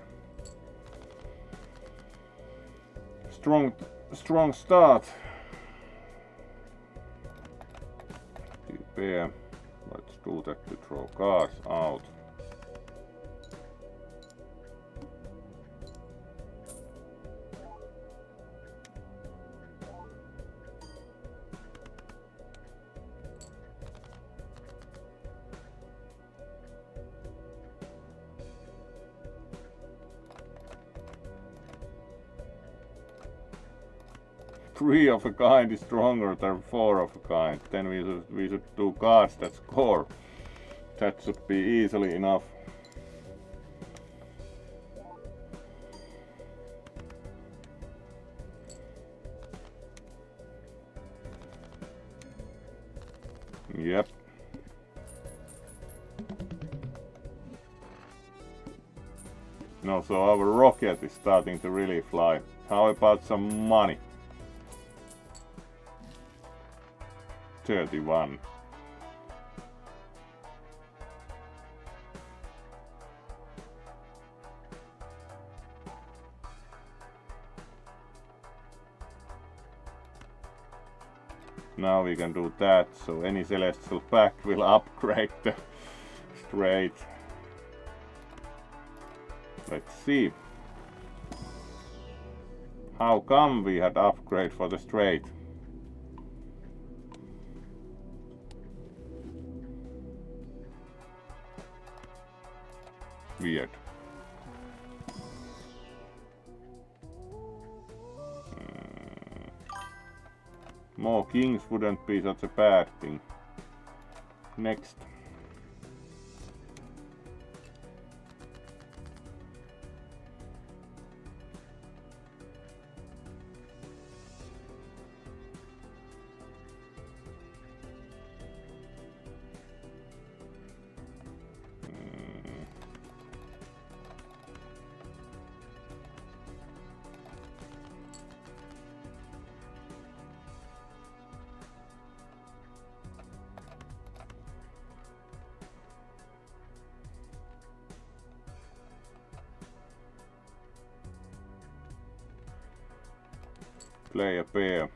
Strong start. Pair. Let's do that to draw cards out. Three of a kind is stronger than 4 of a kind. Then we should do cards that score. That should be easily enough. Yep. No, so our rocket is starting to really fly. How about some money? 31. Now we can do that, so any celestial pack will upgrade the straight. Let's see. How come we had upgrade for the straight? Weird. More kings wouldn't be such a bad thing. Next. Play a pair.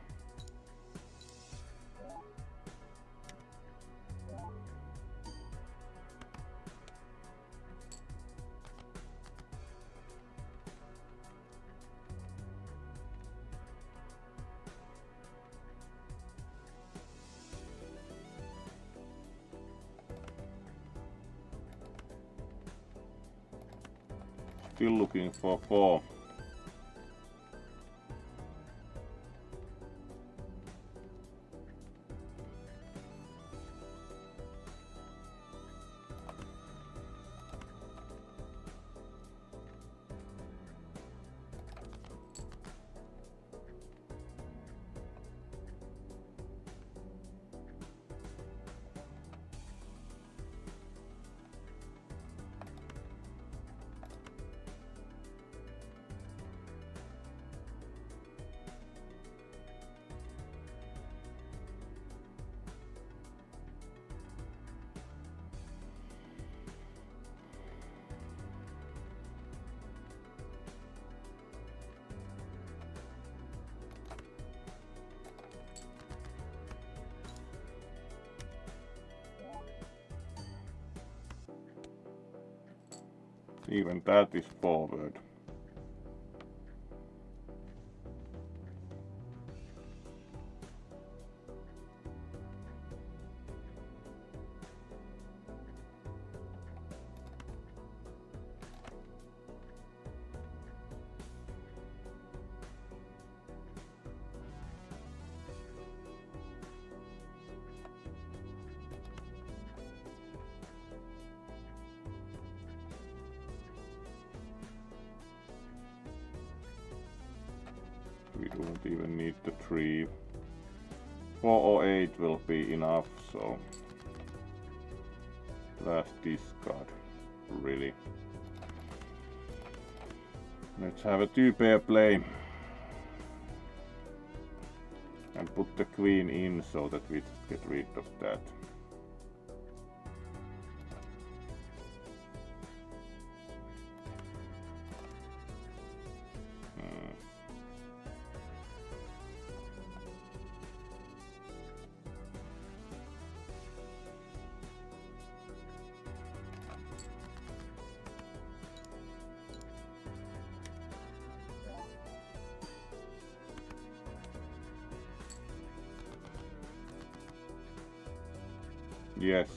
Still looking for 4. Even that is forward. We don't even need the 3. 4 or 8 will be enough, so last discard, really. Let's have a 2-pair play and put the queen in so that we just get rid of that. Yes.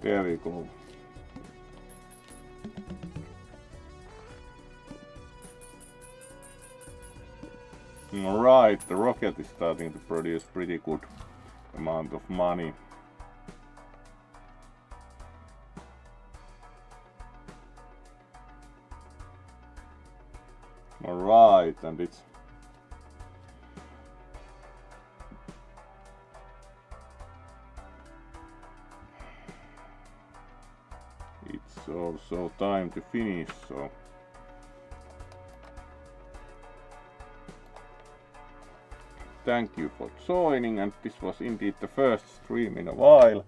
There we go. Alright, the rocket is starting to produce pretty good amount of money. Alright, and it's also time to finish, so thank you for joining, and this was indeed the first stream in a while.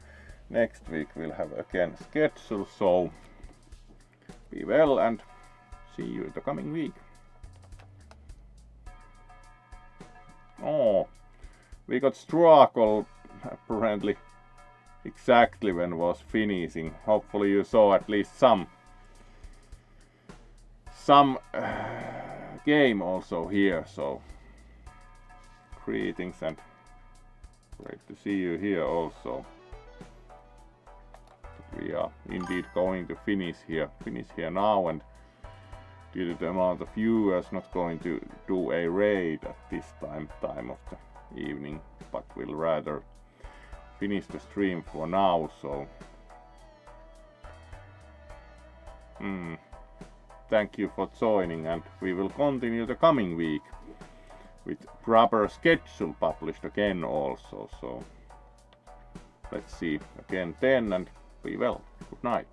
Next week we'll have again schedule, so be well and see you the coming week. Oh, we got struggle apparently exactly when was finishing. Hopefully you saw at least some game also here, so greetings and great to see you here also. We are indeed going to finish here now, and due to the amount of viewers, not going to do a raid at this time of the evening, but we'll rather finish the stream for now. So thank you for joining, and we will continue the coming week with proper schedule published again also. So let's see again then, and be well. Good night.